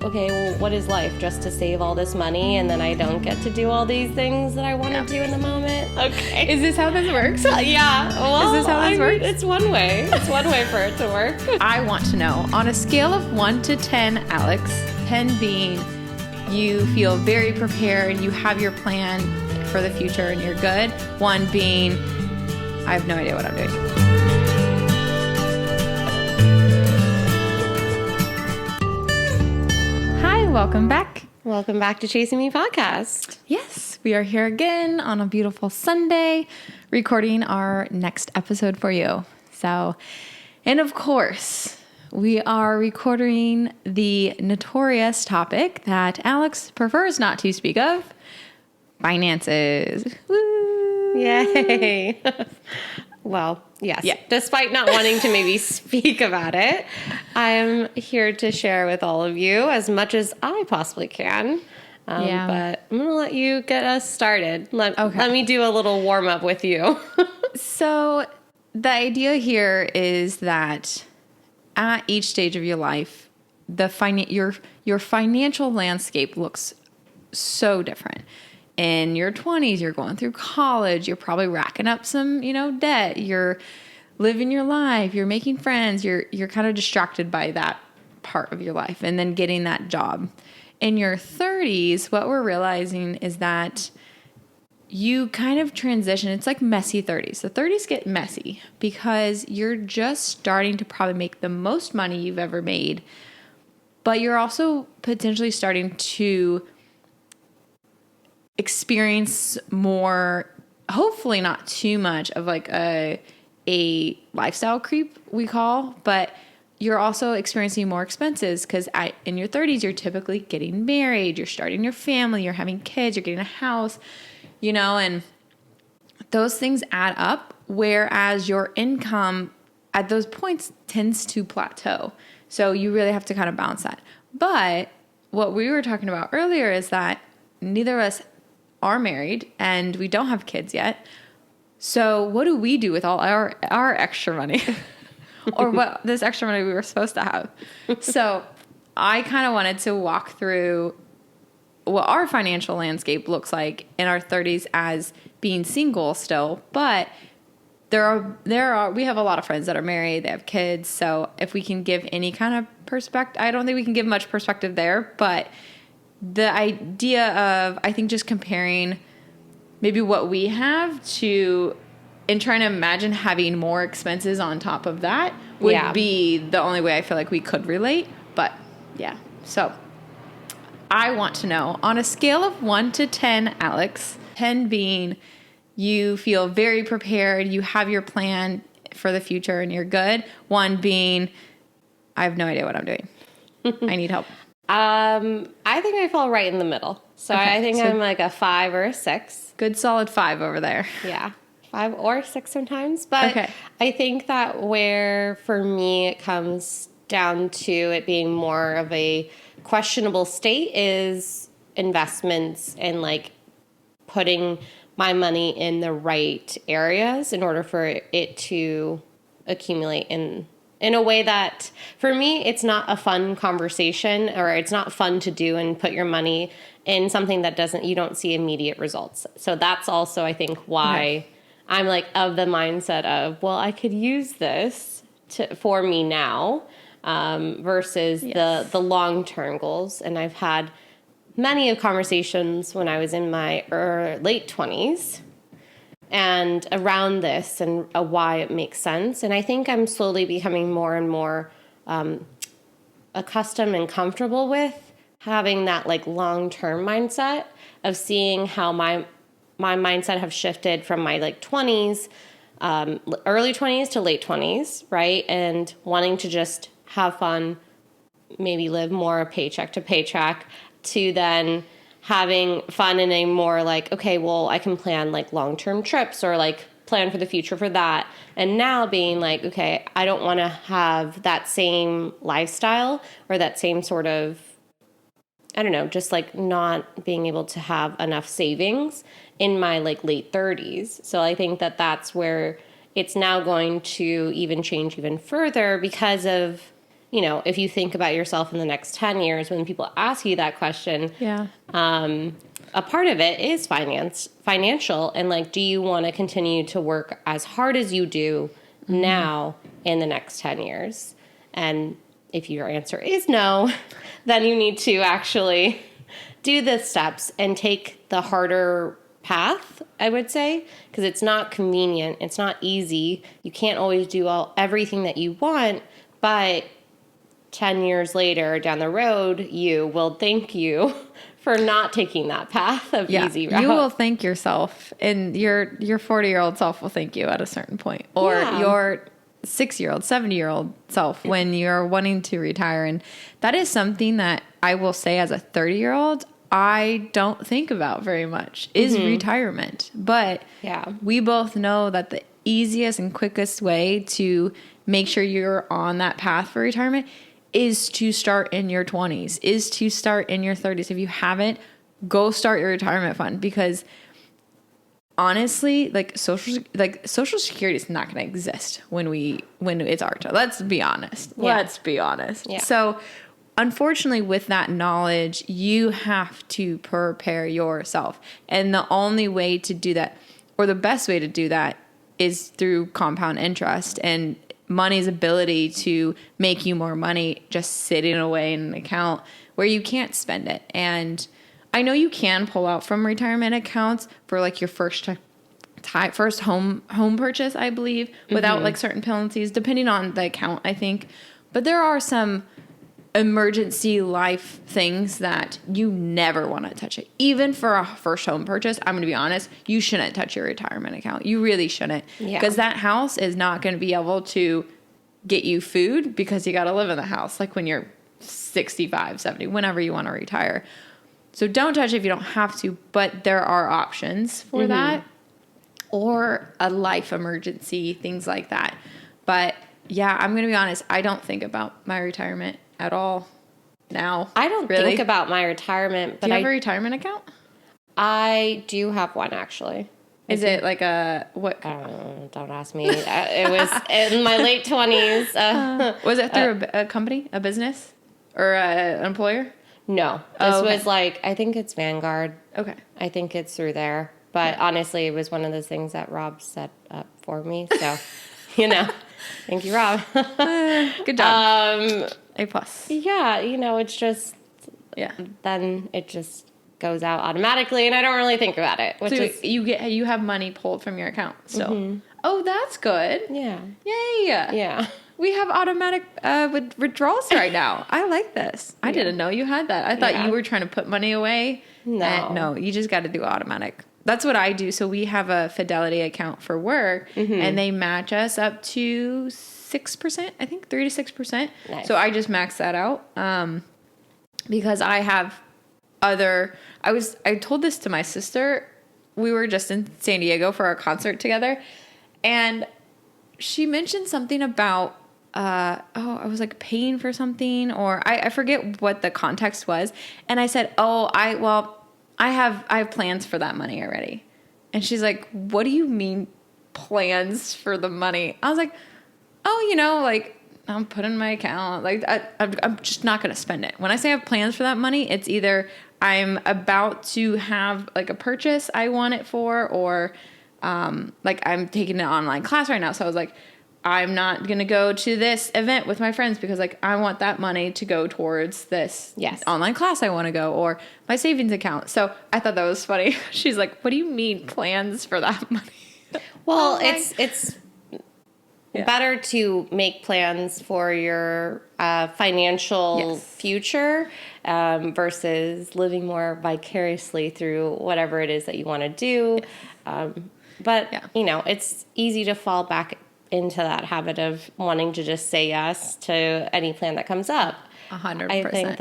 okay, well, what is life? Just to save all this money and then I don't get to do all these things that I want to do in the moment? Okay. Is this how this works? Yeah. Well, Is this how this works? It's one way. It's one way for it to work. I want to know, on a scale of 1 to 10, Alex, 10 being you feel very prepared, you have your plan for the future and you're good, 1 being I have no idea what I'm doing. Hi, welcome back. Welcome back to Chasing Me Podcast. Yes, we are here again on a beautiful Sunday, recording our next episode for you. And of course, we are recording the notorious topic that Alex prefers not to speak of, finances. Woo! Yay. Well, yes. Yeah. Despite not wanting to maybe speak about it, I'm here to share with all of you as much as I possibly can. But I'm going to let you get us started. Let me do a little warm up with you. So the idea here is that at each stage of your life, your financial landscape looks so different. In your 20s, you're going through college, you're probably racking up some, debt, you're living your life, you're making friends, you're kind of distracted by that part of your life and then getting that job. In your 30s, what we're realizing is that you kind of transition. It's like messy 30s. The 30s get messy because you're just starting to probably make the most money you've ever made, but you're also potentially starting to experience more, hopefully not too much of like a lifestyle creep we call, but you're also experiencing more expenses because in your 30s, you're typically getting married, you're starting your family, you're having kids, you're getting a house, and those things add up, whereas your income at those points tends to plateau. So you really have to kind of balance that. But what we were talking about earlier is that neither of us are married and we don't have kids yet. So what do we do with all our extra money? Or what this extra money we were supposed to have? So I kind of wanted to walk through what our financial landscape looks like in our 30s as being single still, but we have a lot of friends that are married, they have kids, so if we can give any kind of perspective, I don't think we can give much perspective there, but the idea of, I think, just comparing maybe what we have to, and trying to imagine having more expenses on top of that would be the only way I feel like we could relate, but yeah, so I want to know, on a scale of 1 to 10, Alex, 10 being you feel very prepared, you have your plan for the future and you're good, 1 being I have no idea what I'm doing. I need help. I think I fall right in the middle. So I think I'm like a 5 or a 6. Good solid 5 over there. Yeah. 5 or 6 sometimes. But I think that where for me it comes down to it being more of a questionable state is investments and like putting my money in the right areas in order for it to accumulate in a way that for me it's not a fun conversation, or it's not fun to do and put your money in something that you don't see immediate results. So that's also I think why I'm like of the mindset of, well, I could use this for me now. Versus the long-term goals. And I've had many of conversations when I was in my late 20s and around this and why it makes sense. And I think I'm slowly becoming more and more accustomed and comfortable with having that like long-term mindset of seeing how my mindset have shifted from my like 20s, early 20s to late 20s, right? And wanting to just have fun, maybe live more paycheck to paycheck, to then having fun in a more like, okay, well, I can plan like long-term trips or like plan for the future for that. And now being like, okay, I don't want to have that same lifestyle or that same sort of, I don't know, just like not being able to have enough savings in my like late 30s. So I think that that's where it's now going to even change even further because of if you think about yourself in the next 10 years, when people ask you that question, a part of it is financial. And like, do you want to continue to work as hard as you do now in the next 10 years? And if your answer is no, then you need to actually do the steps and take the harder path, I would say, because it's not convenient. It's not easy. You can't always do everything that you want, but 10 years later down the road, you will thank you for not taking that path of easy route. You will thank yourself, and your 40-year-old self will thank you at a certain point, or your 6-year-old, 70-year-old self when you're wanting to retire. And that is something that I will say as a 30-year-old, I don't think about very much is retirement. But we both know that the easiest and quickest way to make sure you're on that path for retirement is to start in your 20s, is to start in your 30s. If you haven't, go start your retirement fund, because honestly, social security is not going to exist when it's our time. Let's be honest. Yeah. So unfortunately, with that knowledge, you have to prepare yourself. And the only way to do that, or the best way to do that, is through compound interest and money's ability to make you more money just sitting away in an account where you can't spend it. And I know you can pull out from retirement accounts for like your first home purchase, I believe, without like certain penalties, depending on the account, I think. But there are some emergency life things that you never want to touch it. Even for a first home purchase, I'm going to be honest, you shouldn't touch your retirement account. You really shouldn't. Because that house is not going to be able to get you food, because you got to live in the house like when you're 65, 70, whenever you want to retire. So don't touch it if you don't have to, but there are options for that, or a life emergency, things like that. But yeah, I'm going to be honest, I don't think about my retirement at all now. I don't think about my retirement. But do you have a retirement account? I do have one, actually. Is it like a what? Don't ask me. It was in my late 20s. Was it through a company, a business, or an employer? No. This was like, I think it's Vanguard. Okay. I think it's through there. But honestly, it was one of those things that Rob set up for me. So, thank you, Rob. Good job. A+. Yeah, it's just, then it just goes out automatically, and I don't really think about it. Which is, you have money pulled from your account still. Oh, that's good. Yeah. Yay. Yeah. We have automatic withdrawals right now. I like this. I didn't know you had that. I thought you were trying to put money away. No. No, you just got to do automatic. That's what I do. So we have a Fidelity account for work, and they match us up to 6%, I think 3 to 6%. Nice. So I just max that out because I have I told this to my sister. We were just in San Diego for our concert together, and she mentioned something about I was like paying for something, or I forget what the context was, and I said, I have plans for that money already. And she's like, what do you mean plans for the money? I was like, I'm putting in my account. Like I'm just not going to spend it. When I say I have plans for that money, it's either I'm about to have like a purchase I want it for, or like I'm taking an online class right now. So I was like, I'm not going to go to this event with my friends because like I want that money to go towards this online class I want to go, or my savings account. So I thought that was funny. She's like, what do you mean plans for that money? Well, it's better to make plans for your financial future versus living more vicariously through whatever it is that you want to do. But it's easy to fall back into that habit of wanting to just say yes to any plan that comes up. 100%. I think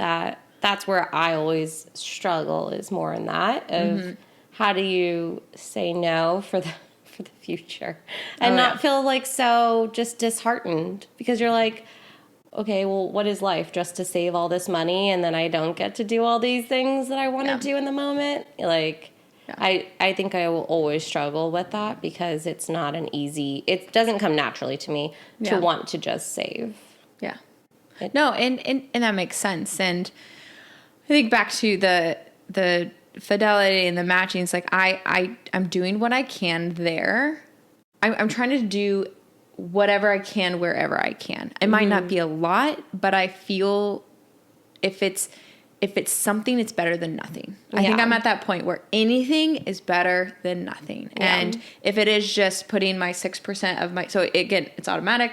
that's where I always struggle, is more in that of how do you say no for the future and not feel like so just disheartened, because you're like, okay, well, what is life? Just to save all this money and then I don't get to do all these things that I want to do in the moment? Like, I think I will always struggle with that because it's not it doesn't come naturally to me to want to just save. Yeah. No, and that makes sense. And I think back to the fidelity and the matching. It's like I'm doing what I can there. I'm trying to do whatever I can wherever I can. It might not be a lot, but I feel if it's something, it's better than nothing. I think I'm at that point where anything is better than nothing. Yeah. And if it is just putting my 6% of my, so again, it's automatic.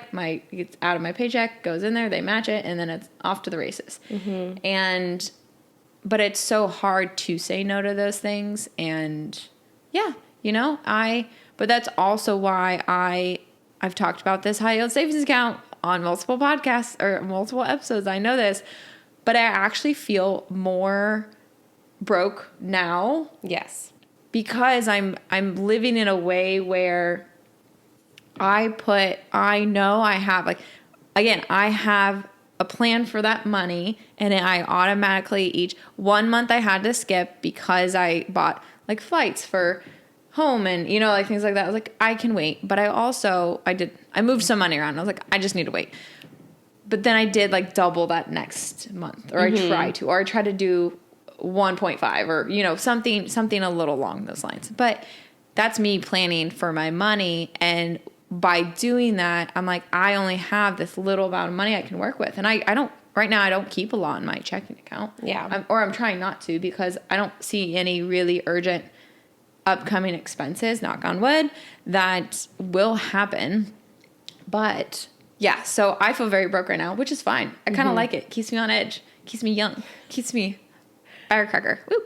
It's out of my paycheck, goes in there, they match it, and then it's off to the races. But it's so hard to say no to those things. And but that's also why I've talked about this high yield savings account on multiple podcasts or multiple episodes. I know this, but I actually feel more broke now. Yes. Because I'm living in a way where I know I have I have a plan for that money, and I automatically each 1 month I had to skip because I bought like flights for home and like things like that. I was like, I can wait. But I moved some money around. I was like, I just need to wait. But then I did like double that next month, or I try to do 1.5 or, something a little along those lines. But that's me planning for my money. And by doing that, I'm like, I only have this little amount of money I can work with. And I don't, right now, I don't keep a lot in my checking account. Yeah. I'm trying not to, because I don't see any really urgent upcoming expenses, knock on wood, that will happen. But yeah, so I feel very broke right now, which is fine. I kind of like it. Keeps me on edge. Keeps me young. Keeps me firecracker. Woo.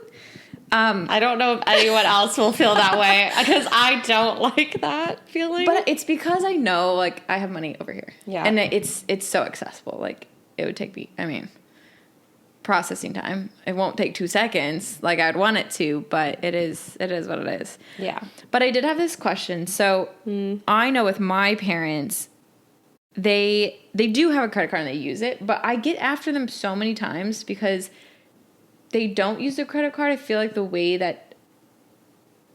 I don't know if anyone else will feel that way, because I don't like that feeling. But it's because I know, like, I have money over here. Yeah. And it's so accessible. Like, it would take me, processing time. It won't take 2 seconds like I'd want it to, but it is what it is. Yeah. But I did have this question. So I know with my parents, they do have a credit card and they use it, but I get after them so many times because they don't use the credit card, I feel like, the way that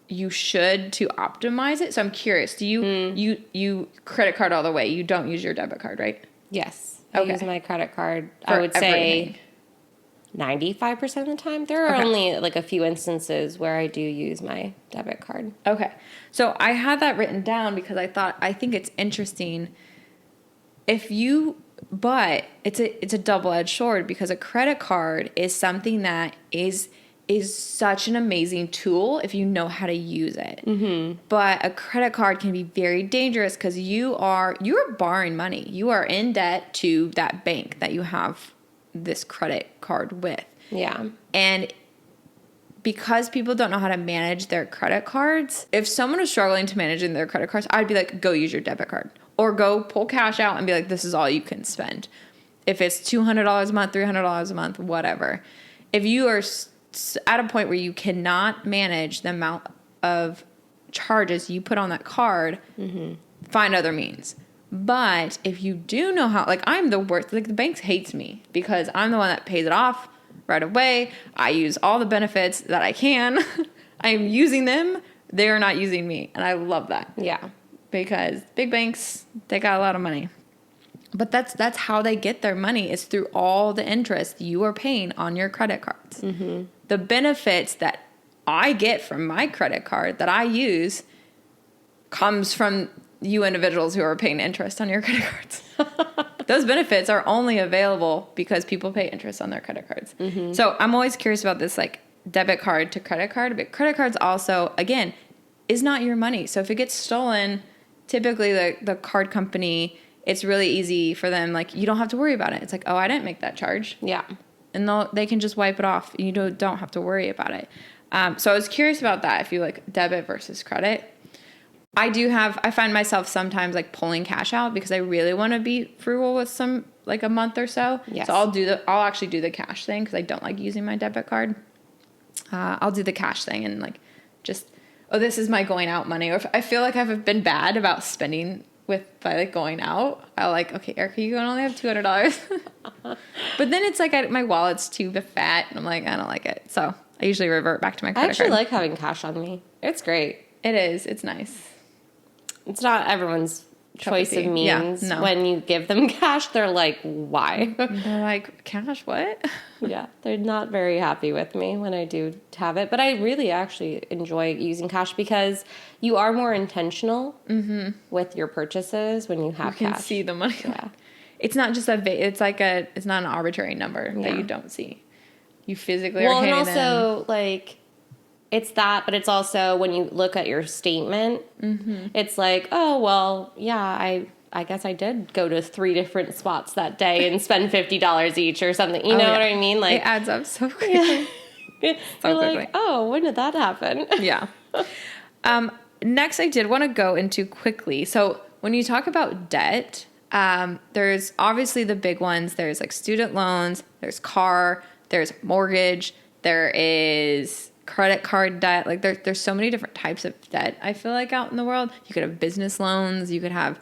you should to optimize it. So I'm curious, do you credit card all the way? You don't use your debit card, right? Yes. I use my credit card, For I would everything. say 95% of the time. There are only like a few instances where I do use my debit card. Okay. So I had that written down because I think it's interesting. But it's a double-edged sword, because a credit card is something that is such an amazing tool if you know how to use it. Mm-hmm. But a credit card can be very dangerous because you are borrowing money. You are in debt to that bank that you have this credit card with. Yeah. And because people don't know how to manage their credit cards, if someone is struggling to manage their credit cards, I'd be like, go use your debit card. Or go pull cash out and be like, this is all you can spend. If it's $200 a month, $300 a month, whatever. If you are at a point where you cannot manage the amount of charges you put on that card, find other means. But if you do know how, like, I'm the worst. Like, the bank hates me because I'm the one that pays it off right away. I use all the benefits that I can. I am using them. They are not using me. And I love that. Yeah. Because big banks, they got a lot of money. But that's how they get their money, is through all the interest you are paying on your credit cards. Mm-hmm. The benefits that I get from my credit card that I use comes from you individuals who are paying interest on your credit cards. Those benefits are only available because people pay interest on their credit cards. Mm-hmm. So I'm always curious about this, like, debit card to credit card. But credit cards also, again, is not your money. So if it gets stolen, typically the card company, it's really easy for them. Like, you don't have to worry about it. It's like, oh, I didn't make that charge. Yeah. And they can just wipe it off. You don't have to worry about it. So I was curious about that, if you like debit versus credit. I find myself sometimes like pulling cash out because I really want to be frugal with some, like, a month or so. Yes. So I'll actually do the cash thing because I don't like using my debit card. I'll do the cash thing and, like, just, oh, this is my going out money. Or if I feel like I've been bad about spending by like going out, I'll like, okay, Erica, you only have $200. But then it's like my wallet's too fat and I'm like, I don't like it. So I usually revert back to my credit card. I actually like having cash on me. It's great. It is. It's nice. It's not everyone's choice of means. Yeah, no. When you give them cash, they're like, why? They're like, cash, what? Yeah, they're not very happy with me when I do have it. But I really actually enjoy using cash because you are more intentional with your purchases when you have cash. You can see the money. Yeah. It's not just it's not an arbitrary number that you don't see. You physically well, are and handing also, like, it's that, but it's also when you look at your statement, it's like, oh, well, yeah, I guess I did go to 3 different spots that day and spend $50 each or something. You know what I mean? Like, it adds up so quickly. You're like, oh, when did that happen? Yeah. Next, I did want to go into quickly. So when you talk about debt, there's obviously the big ones. There's like student loans, there's car, there's mortgage, there is credit card debt. Like there's so many different types of debt, I feel like, out in the world. You could have business loans, you could have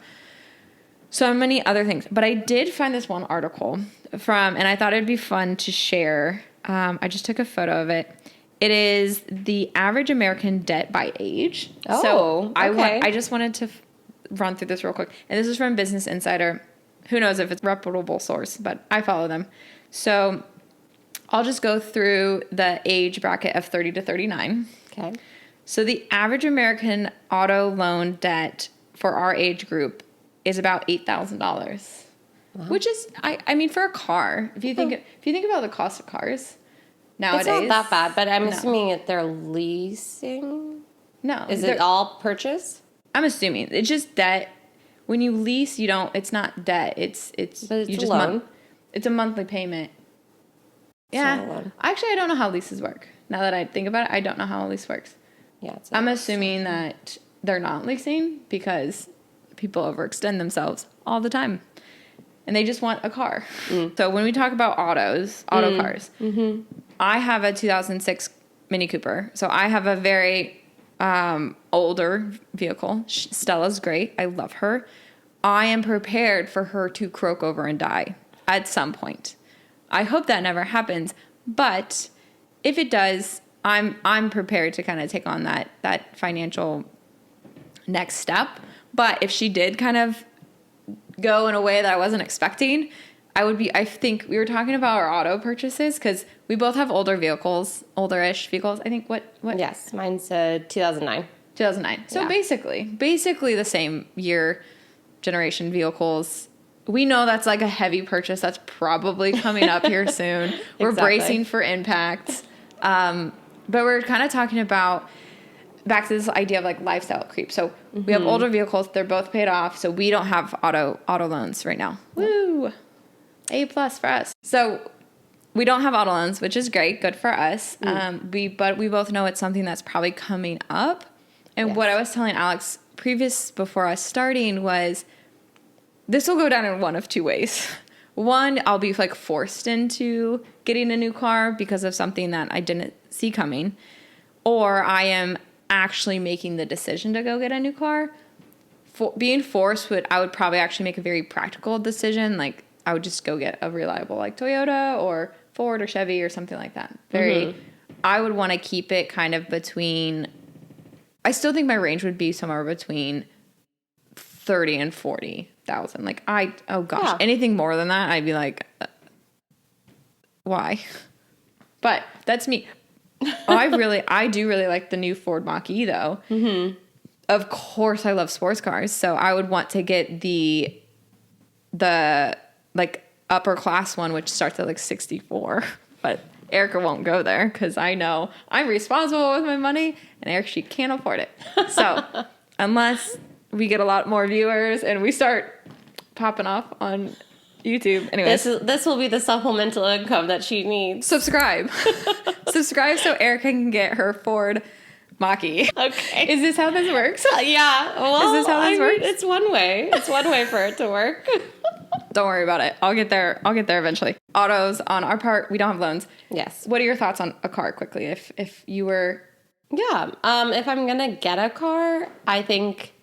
so many other things. But I did find this one article and I thought it'd be fun to share. I just took a photo of it. It is the average American debt by age. Oh, so okay. I just wanted to run through this real quick. And this is from Business Insider. Who knows if it's a reputable source, but I follow them. So I'll just go through the age bracket of 30 to 39. Okay. So the average American auto loan debt for our age group is about $8,000, which is, I mean, for a car, if you think about the cost of cars nowadays, it's not that bad. But I'm assuming that they're leasing. No, is it all purchase? I'm assuming it's just debt. When you lease, you don't. It's not debt. It's But you it's just a loan. It's a monthly payment. It's not a loan. Actually, I don't know how leases work. Now that I think about it, I don't know how a lease works. Yeah, I'm assuming that they're not leasing because people overextend themselves all the time, and they just want a car. So when we talk about auto cars, I have a 2006 Mini Cooper. So I have a very older vehicle. Stella's great. I love her. I am prepared for her to croak over and die at some point. I hope that never happens, but if it does, I'm prepared to kind of take on that financial next step. But if she did kind of go in a way that I wasn't expecting, I think we were talking about our auto purchases because we both have older-ish vehicles. I think what? Yes, mine's 2009. 2009. So basically the same generation vehicles. We know that's like a heavy purchase that's probably coming up here soon. We're bracing for impact. But we're kind of talking about back to this idea of like lifestyle creep. So we have older vehicles. They're both paid off. So we don't have auto loans right now. Woo! A+ for us. So we don't have auto loans, which is great. Good for us. But we both know it's something that's probably coming up. And what I was telling Alex before us starting was this will go down in one of two ways. One, I'll be like forced into getting a new car because of something that I didn't see coming. Or I am actually making the decision to go get a new car. Being forced I would probably actually make a very practical decision. Like I would just go get a reliable like Toyota or Ford or Chevy or something like that. I would want to keep it kind of between, I still think my range would be somewhere between 30 and 40,000. Like anything more than that, I'd be like, why? But that's me. I do really like the new Ford Mach-E though. Of course I love sports cars. So I would want to get the like upper class one, which starts at like 64, but Erica won't go there because I know I'm responsible with my money and Erica, she can't afford it. So unless we get a lot more viewers and we start popping off on YouTube. Anyways, this will be the supplemental income that she needs. Subscribe so Erica can get her Ford Mach-E. Okay. Is this how this works? Yeah. Well, is this how this works? It's one way. It's one way for it to work. Don't worry about it. I'll get there eventually. Autos on our part, we don't have loans. Yes. What are your thoughts on a car quickly? If you were... Yeah. If I'm going to get a car, I think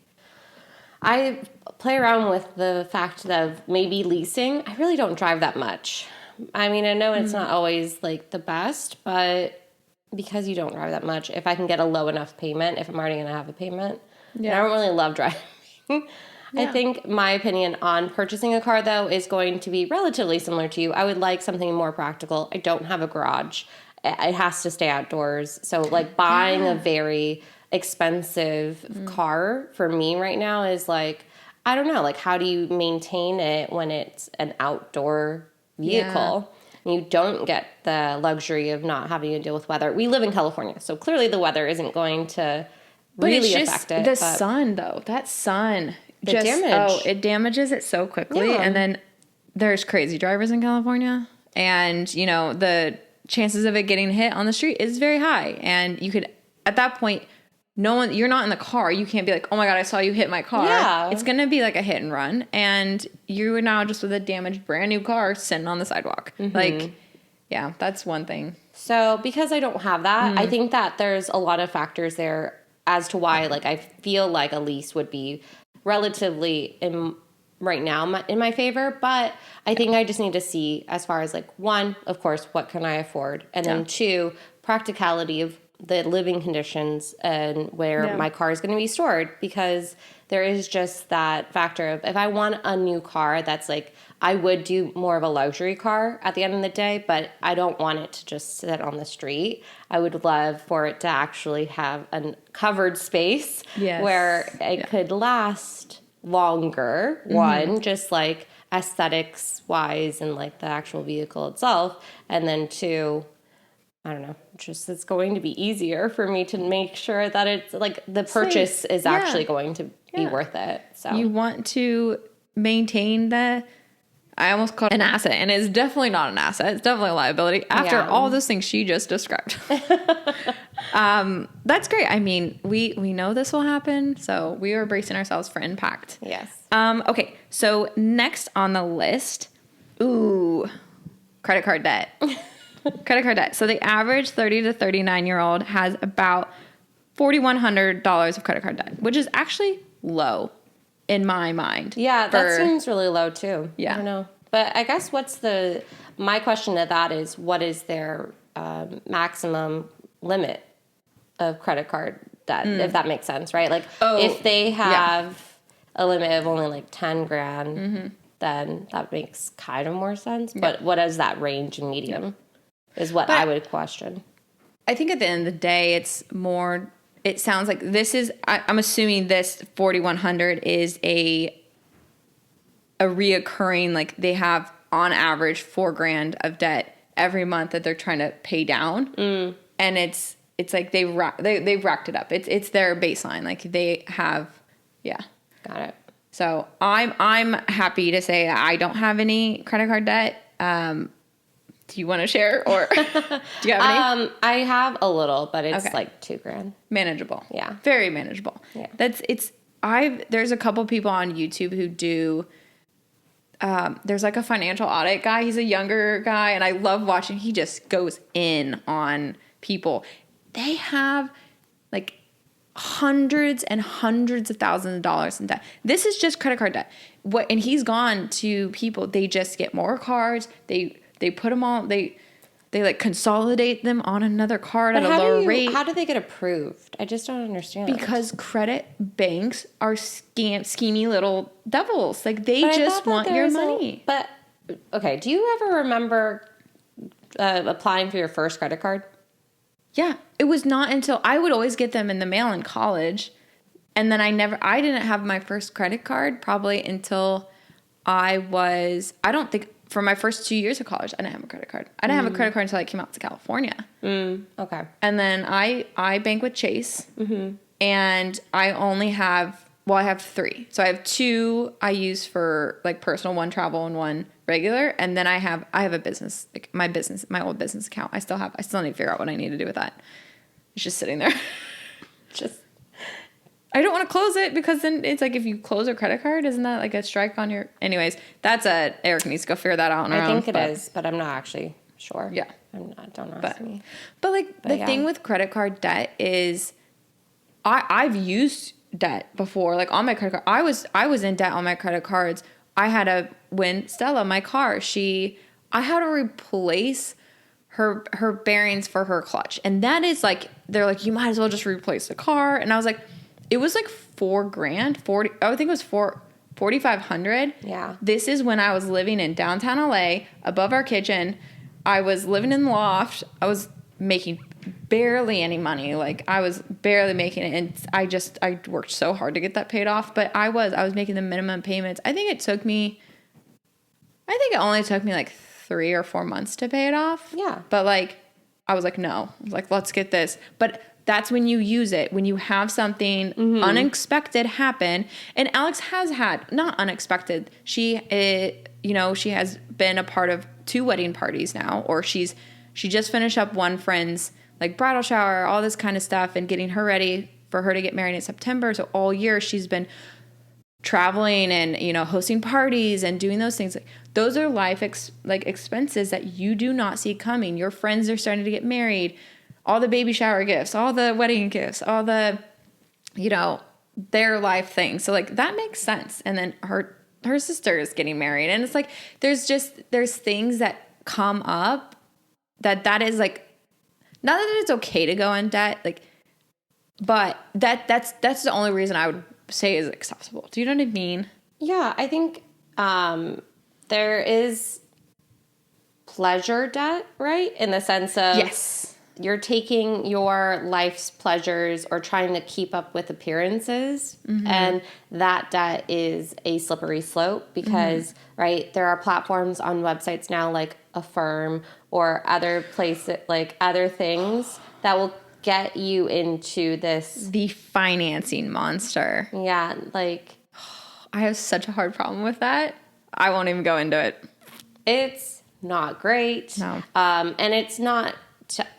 I play around with the fact of maybe leasing. I really don't drive that much. I mean, I know it's not always like the best, but because you don't drive that much, if I can get a low enough payment, if I'm already going to have a payment, I don't really love driving. I think my opinion on purchasing a car, though, is going to be relatively similar to you. I would like something more practical. I don't have a garage. It has to stay outdoors. So, like, buying a very expensive car for me right now is like, I don't know, like, how do you maintain it when it's an outdoor vehicle? And you don't get the luxury of not having to deal with weather. We live in California, so clearly the weather isn't going to really affect it. The sun, though, that sun, it damages it so quickly. Yeah. And then there's crazy drivers in California, and you know the chances of it getting hit on the street is very high. And you could, at that point, you're not in the car. You can't be like, oh my God, I saw you hit my car. Yeah. It's going to be like a hit and run. And you are now just with a damaged brand new car sitting on the sidewalk. Like, yeah, that's one thing. So because I don't have that, I think that there's a lot of factors there as to why, like, I feel like a lease would be relatively right now in my favor. But I think I just need to see, as far as, like, one, of course, what can I afford? And then two, practicality of the living conditions and where my car is going to be stored, because there is just that factor of, if I want a new car that's like, I would do more of a luxury car at the end of the day, but I don't want it to just sit on the street. I would love for it to actually have a covered space where it could last longer. One, just like aesthetics wise and like the actual vehicle itself. And then two, I don't know, just it's going to be easier for me to make sure that it's like the purchase is actually going to be worth it. So you want to maintain I almost called it an asset, and it's definitely not an asset. It's definitely a liability after all those things she just described. That's great. I mean, we know this will happen, so we are bracing ourselves for impact. Yes. Okay, so next on the list, credit card debt. Credit card debt. So the average 30 to 39-year-old has about $4,100 of credit card debt, which is actually low in my mind. Yeah, that seems really low too. Yeah. I don't know. But I guess my question to that is, what is their maximum limit of credit card debt, if that makes sense, right? Like, if they have a limit of only like 10 grand, then that makes kind of more sense. But what is that range in medium is what I would question. I think at the end of the day, it's more, it sounds like this is, I'm assuming this 4,100 is a reoccurring, like they have on average $4,000 of debt every month that they're trying to pay down. And it's like they've racked it up. It's their baseline. Like they have, Got it. So I'm happy to say I don't have any credit card debt. Do you want to share, or do you have any? I have a little, but it's like $2,000. Manageable. Yeah. Very manageable. Yeah. There's a couple people on YouTube who do, there's like a financial audit guy. He's a younger guy, and I love watching. He just goes in on people. They have like hundreds and hundreds of thousands of dollars in debt. This is just credit card debt. And he's gone to people. They just get more cards. They put them all, they like consolidate them on another card at a lower rate. How do they get approved? I just don't understand. Because credit banks are schemy little devils. Like they just want your money. Okay, do you ever remember applying for your first credit card? Yeah, it was not until I would always get them in the mail in college. And then I didn't have my first credit card probably until for my first 2 years of college, I didn't have a credit card. I didn't have a credit card until I came out to California. Okay. And then I bank with Chase, and I have 3. So I have 2 I use for like personal, 1 travel and 1 regular. And then I have a business, like my old business account. I still need to figure out what I need to do with that. It's just sitting there. I don't want to close it, because then it's like if you close a credit card, isn't that like a strike on your... Anyways, Eric needs to go figure that out on her own. I think it is, but I'm not actually sure. Yeah. Don't ask me. But the thing with credit card debt is I've used debt before, like on my credit card. I was in debt on my credit cards. When Stella, my car, I had to replace her bearings for her clutch. And that is like, they're like, you might as well just replace the car. And I was like, it was like $4,000, I would think it was $4,500. Yeah. This is when I was living in downtown LA, above our kitchen. I was living in the loft. I was making barely any money. Like, I was barely making it. And I worked so hard to get that paid off. But I was making the minimum payments. I think it only took me like 3 or 4 months to pay it off. Yeah. But like, I was like, no. I was like, let's get this. But that's when you use it, when you have something unexpected happen. And Alex has had, not unexpected, she has been a part of 2 wedding parties now, or she just finished up one friend's like bridal shower, all this kind of stuff, and getting her ready for her to get married in September. So all year she's been traveling and, hosting parties and doing those things. Those are life expenses that you do not see coming. Your friends are starting to get married, all the baby shower gifts, all the wedding gifts, all the, their life things. So like, that makes sense. And then her sister is getting married. And it's like, there's things that come up that is like, not that it's okay to go in debt, like, but that's the only reason I would say is acceptable. Do you know what I mean? Yeah, I think there is pleasure debt, right? In the sense of, yes, you're taking your life's pleasures or trying to keep up with appearances. And that debt is a slippery slope because, right, there are platforms on websites now like Affirm or other places, like other things that will get you into the financing monster. Yeah, like, I have such a hard problem with that. I won't even go into it. It's not great. No. And it's not...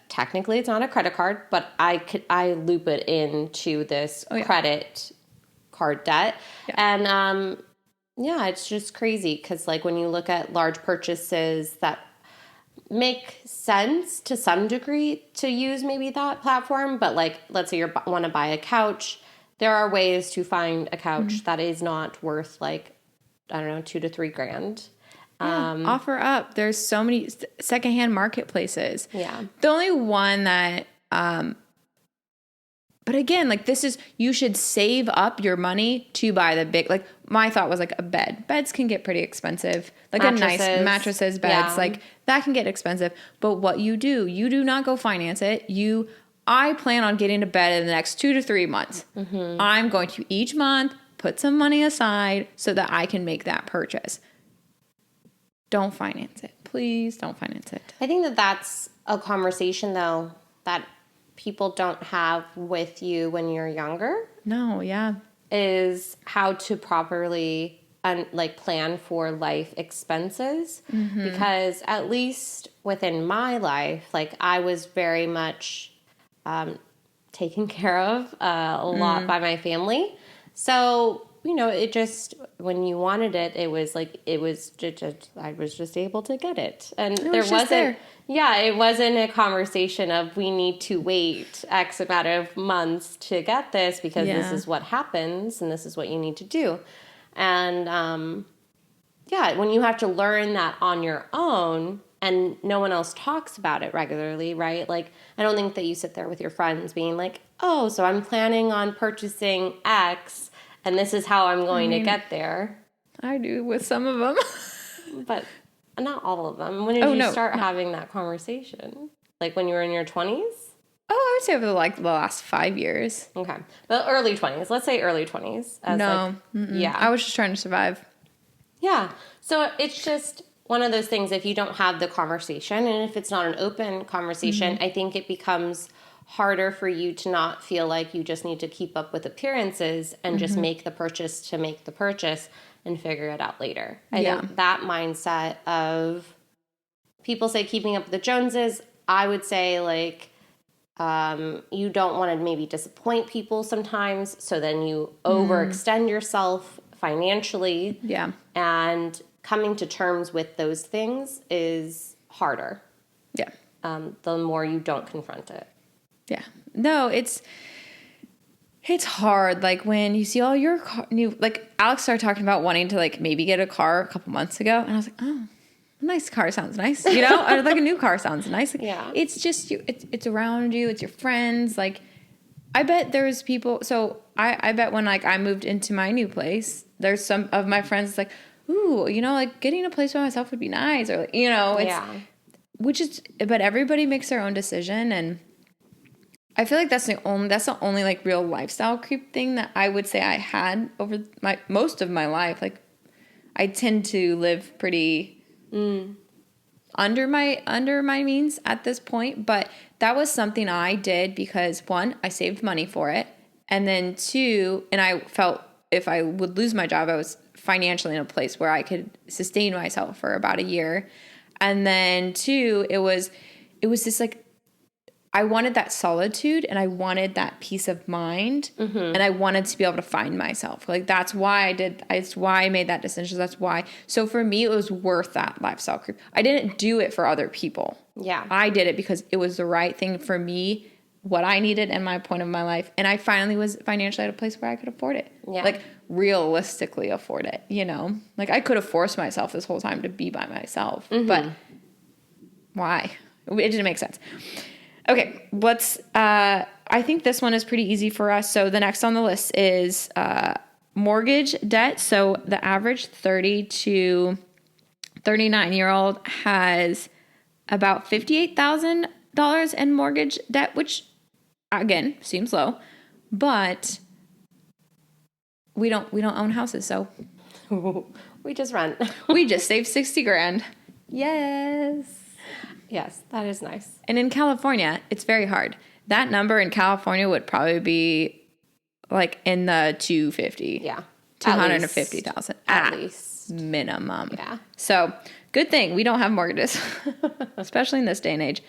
technically it's not a credit card, but I loop it into this credit card debt. Yeah. And it's just crazy because like when you look at large purchases that make sense to some degree to use maybe that platform, but like let's say you want to buy a couch, there are ways to find a couch that is not worth like, I don't know, $2,000 to $3,000. Offer up. There's so many secondhand marketplaces. Yeah. The only one that, but again, like you should save up your money to buy the big, like my thought was like a bed. Beds can get pretty expensive. Like mattresses. A nice mattresses, beds, like that can get expensive. But what you do not go finance it. I plan on getting a bed in the next 2 to 3 months. I'm going to each month put some money aside so that I can make that purchase. Don't finance it. Please don't finance it. I think that's a conversation, though, that people don't have with you when you're younger. No, yeah. Is how to properly plan for life expenses. Because at least within my life, like I was very much taken care of a lot by my family. So... it just, when you wanted it, I was just able to get it. And there wasn't, it wasn't a conversation of we need to wait X amount of months to get this because this is what happens and this is what you need to do. And, when you have to learn that on your own and no one else talks about it regularly, right? Like, I don't think that you sit there with your friends being like, oh, so I'm planning on purchasing X and this is how I'm going to get there. I do with some of them. But not all of them. When did you start having that conversation? Like when you were in your 20s? Oh, I would say over the last 5 years. Okay. But early 20s. Let's say early 20s. I was just trying to survive. Yeah. So it's just one of those things, if you don't have the conversation and if it's not an open conversation, I think it becomes harder for you to not feel like you just need to keep up with appearances and just make the purchase to make the purchase and figure it out later. I think that mindset of people say keeping up with the Joneses, I would say like you don't want to maybe disappoint people sometimes, so then you overextend yourself financially. Yeah. And coming to terms with those things is harder. Yeah. The more you don't confront it. Yeah. No, it's hard. Like when you see all your new, like Alex started talking about wanting to like maybe get a car a couple months ago. And I was like, oh, a nice car sounds nice. Or like a new car sounds nice. Like, it's just you, it's around you. It's your friends. Like I bet there's people. So I bet when like I moved into my new place, there's some of my friends like, ooh, you know, like getting a place by myself would be nice, or like, you know, it's but everybody makes their own decision, and I feel like that's the only like real lifestyle creep thing that I would say I had over most of my life. Like I tend to live pretty under my means at this point, but that was something I did because one, I saved money for it, and then two, and I felt if I would lose my job, I was financially in a place where I could sustain myself for about a year. And then two, it was this like, I wanted that solitude and I wanted that peace of mind, and I wanted to be able to find myself. Like that's why it's why I made that decision. That's why. So for me, it was worth that lifestyle creep. I didn't do it for other people. Yeah. I did it because it was the right thing for me, what I needed and my point of my life. And I finally was financially at a place where I could afford it. Yeah. Like realistically afford it, you know? Like I could have forced myself this whole time to be by myself, but why? It didn't make sense. Okay, I think this one is pretty easy for us. So the next on the list is mortgage debt. So the average 30 to 39-year-old has about $58,000 in mortgage debt, which again seems low, but we don't own houses, so we just rent. we just saved 60 grand. Yes. Yes, that is nice. And in California, it's very hard. That number in California would probably be like in the 250. Yeah. 250,000 at least minimum. Yeah. So good thing we don't have mortgages, especially in this day and age.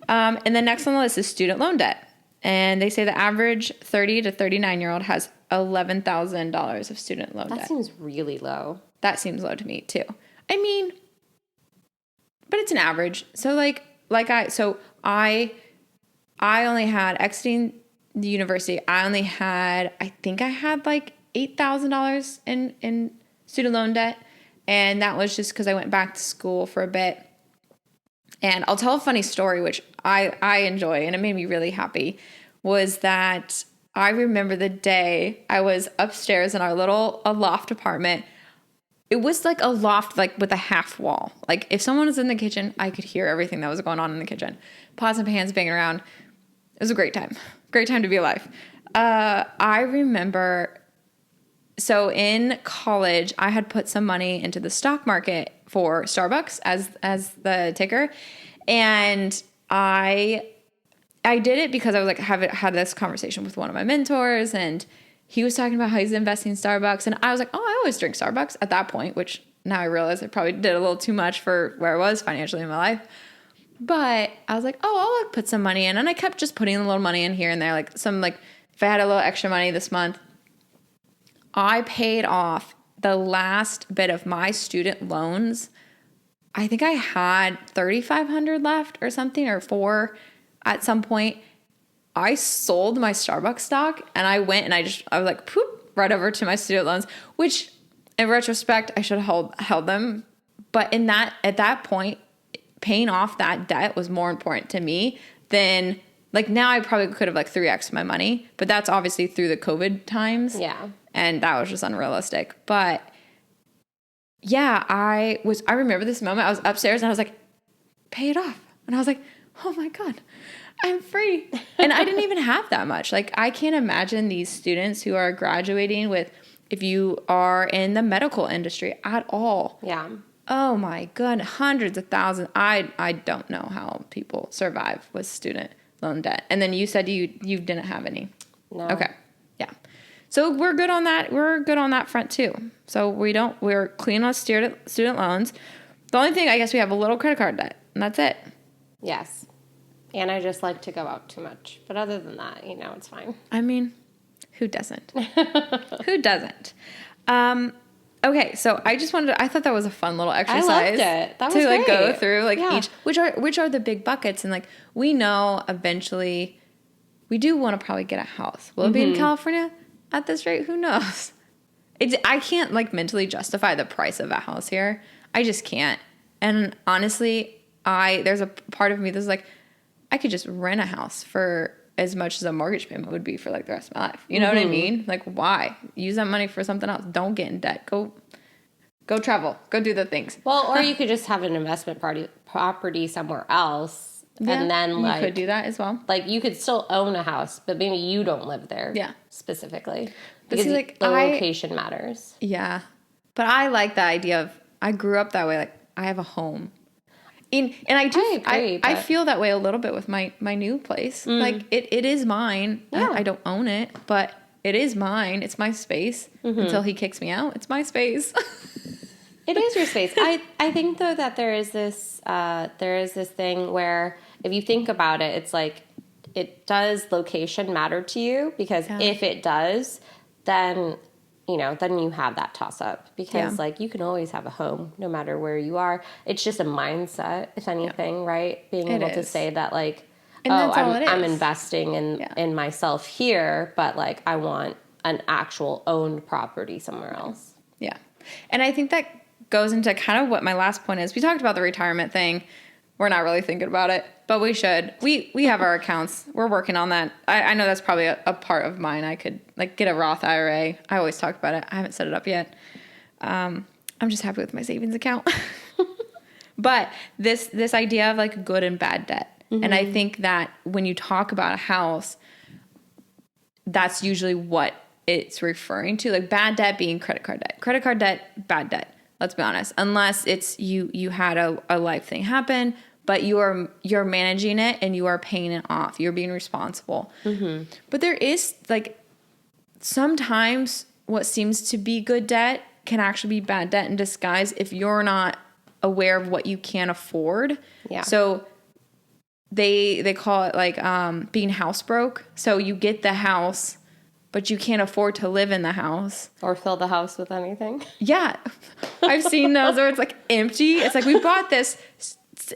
And the next on the list is student loan debt. And they say the average 30 to 39-year-old has $11,000 of student loan debt. That seems really low. That seems low to me too. I mean, but it's an average. So I only had exiting the university. I think I had like $8,000 in student loan debt. And that was just because I went back to school for a bit. And I'll tell a funny story, which I enjoy, and it made me really happy, was that I remember the day I was upstairs in our little loft apartment. It was like a loft, like with a half wall. Like if someone was in the kitchen, I could hear everything that was going on in the kitchen. Pots and pans banging around. It was a great time. Great time to be alive. I remember, so in college, I had put some money into the stock market for Starbucks as the ticker. And I did it because I was like, had this conversation with one of my mentors, and he was talking about how he's investing in Starbucks. And I was like, oh, I always drink Starbucks at that point, which now I realize I probably did a little too much for where I was financially in my life. But I was like, oh, I'll like put some money in. And I kept just putting a little money in here and there. Like if I had a little extra money this month, I paid off the last bit of my student loans. I think I had $3,500 left or something, or $4 at some point. I sold my Starbucks stock and I went and I was like, poop, right over to my student loans, which in retrospect, I should have held them. But at that point, paying off that debt was more important to me than like now I probably could have like 3x my money, but that's obviously through the COVID times. Yeah. And that was just unrealistic. But yeah, I remember this moment. I was upstairs and I was like, pay it off. And I was like, oh my God, I'm free. And I didn't even have that much. Like I can't imagine these students who are graduating with, if you are in the medical industry at all. Yeah. Oh my goodness, hundreds of thousands. I don't know how people survive with student loan debt. And then you said you didn't have any. No. Okay. Yeah. So we're good on that. We're good on that front too. So we're clean on student loans. The only thing, I guess, we have a little credit card debt, and that's it. Yes. And I just like to go out too much. But other than that, it's fine. I mean, who doesn't? Who doesn't? Okay, so I thought that was a fun little exercise. I loved it. That was to like great. go through like each, which are the big buckets, and like we know eventually we do want to probably get a house. Will it be in California at this rate? Who knows? I can't like mentally justify the price of a house here. I just can't. And honestly, there's a part of me that's like, I could just rent a house for as much as a mortgage payment would be for like the rest of my life. You know what I mean? Like, why? Use that money for something else. Don't get in debt. Go travel. Go do the things. Well, or you could just have an investment property somewhere else. Yeah, and then you could do that as well. Like you could still own a house, but maybe you don't live there. Yeah. Specifically. Because the location matters. Yeah. But I like the idea of, I grew up that way. Like, I have a home. And I feel that way a little bit with my new place. Like, it is mine. Yeah. I don't own it, but it is mine. It's my space. Until he kicks me out. It's my space. It is your space. I think, though, that there is this thing where if you think about it, it's like, does location matter to you? Because if it does, then you have that toss up because like you can always have a home no matter where you are. It's just a mindset, if anything, right? Being able to say that like, I'm investing in myself here, but like I want an actual owned property somewhere else. Yeah. And I think that goes into kind of what my last point is. We talked about the retirement thing. We're not really thinking about it, but we should. We have our accounts. We're working on that. I know that's probably a part of mine. I could like get a Roth IRA. I always talk about it. I haven't set it up yet. I'm just happy with my savings account. But this idea of like good and bad debt. And I think that when you talk about a house, that's usually what it's referring to. Like bad debt being credit card debt. Credit card debt, bad debt. Let's be honest. Unless it's you had a life thing happen, but you're managing it and you are paying it off. You're being responsible. But there is like sometimes what seems to be good debt can actually be bad debt in disguise if you're not aware of what you can't afford. Yeah. So they call it like being house broke. So you get the house, but you can't afford to live in the house. Or fill the house with anything. Yeah. I've seen those where it's like empty. It's like we bought this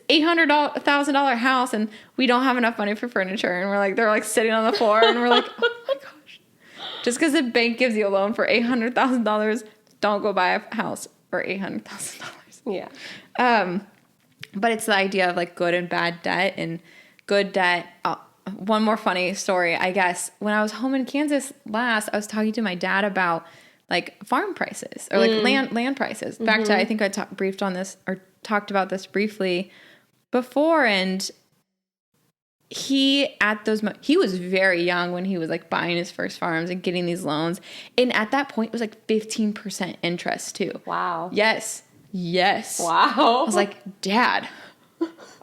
$800,000 house and we don't have enough money for furniture. And we're like, they're like sitting on the floor and we're like, oh my gosh. Just because the bank gives you a loan for $800,000, don't go buy a house for $800,000. Yeah. But it's the idea of like good and bad debt and good debt. One more funny story, I guess. When I was home in Kansas last, I was talking to my dad about like farm prices or like land prices. Back to, I think I talked about this briefly before. And he was very young when he was like buying his first farms and getting these loans. And at that point it was like 15% interest too. Wow. Yes. Wow. I was like, Dad,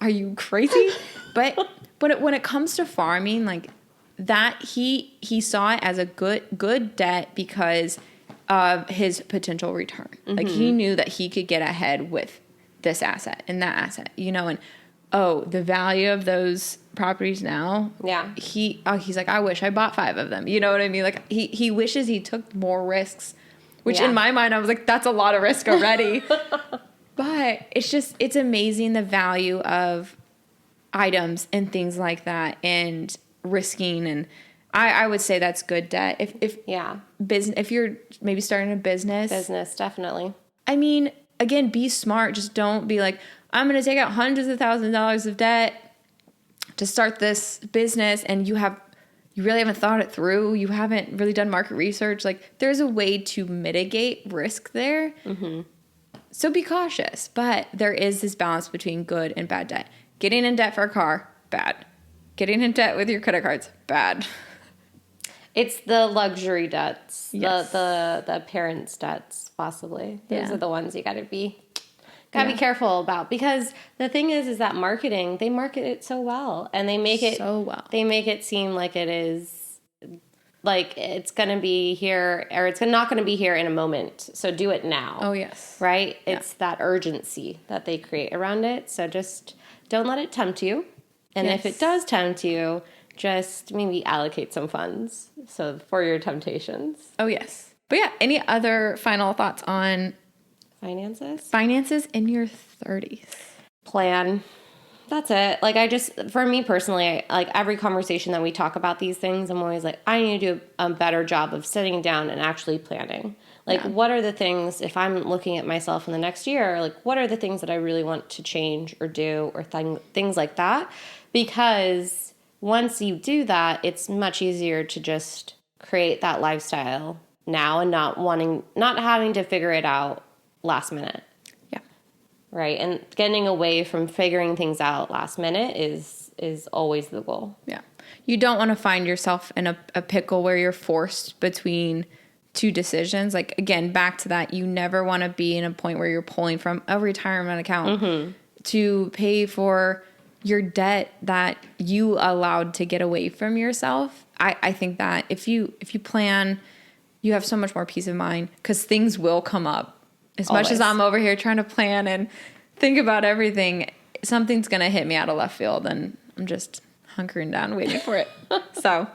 are you crazy? But when it comes to farming, like that, he saw it as a good debt because of his potential return. Like he knew that he could get ahead with this asset and that asset, and the value of those properties now. Yeah. He's like, I wish I bought 5 of them. You know what I mean? Like he wishes he took more risks, which in my mind I was like, that's a lot of risk already. But it's amazing the value of items and things like that and risking. And I would say that's good debt. If you're maybe starting a business, definitely. I mean, again, be smart. Just don't be like, I'm going to take out hundreds of thousands of dollars of debt to start this business. And you really haven't thought it through. You haven't really done market research. Like there's a way to mitigate risk there. So be cautious, but there is this balance between good and bad debt. Getting in debt for a car, bad. Getting in debt with your credit cards, bad. It's the luxury debts, the parents' debts, possibly. Those are the ones you gotta be careful about, because the thing is that marketing, they market it so well, and they make it so well. They make it seem like it is like it's gonna be here, or it's not gonna be here in a moment. So do it now. Oh yes, right. Yeah. It's that urgency that they create around it. So just don't let it tempt you, and if it does tempt you, just maybe allocate some funds for your temptations. Oh yes. But yeah, any other final thoughts on finances in your 30s? Plan. That's it. Like for me personally, like every conversation that we talk about these things, I'm always like, I need to do a better job of sitting down and actually planning. Like, what are the things, if I'm looking at myself in the next year, like what are the things that I really want to change or do or things like that? Because once you do that, it's much easier to just create that lifestyle now and not having to figure it out last minute. Yeah. Right. And getting away from figuring things out last minute is always the goal. Yeah. You don't want to find yourself in a pickle where you're forced between two decisions. Like, again, back to that, you never want to be in a point where you're pulling from a retirement account to pay for your debt that you allowed to get away from yourself. I think that if you plan, you have so much more peace of mind, because things will come up. As much as I'm over here trying to plan and think about everything, something's going to hit me out of left field, and I'm just hunkering down waiting for it. So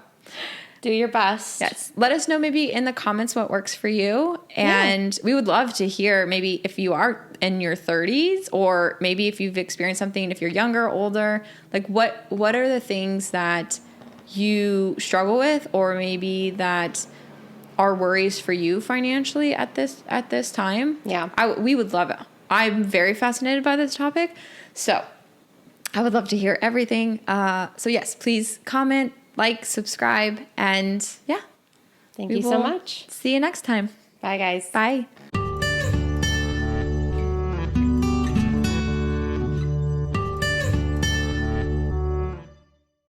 do your best. Yes. Let us know maybe in the comments what works for you. And we would love to hear maybe if you are in your 30s, or maybe if you've experienced something, if you're younger, older, like what are the things that you struggle with, or maybe that are worries for you financially at this time. Yeah. We would love it. I'm very fascinated by this topic. So I would love to hear everything. So yes, please comment, like, subscribe, and yeah. Thank you so much. See you next time. Bye, guys. Bye.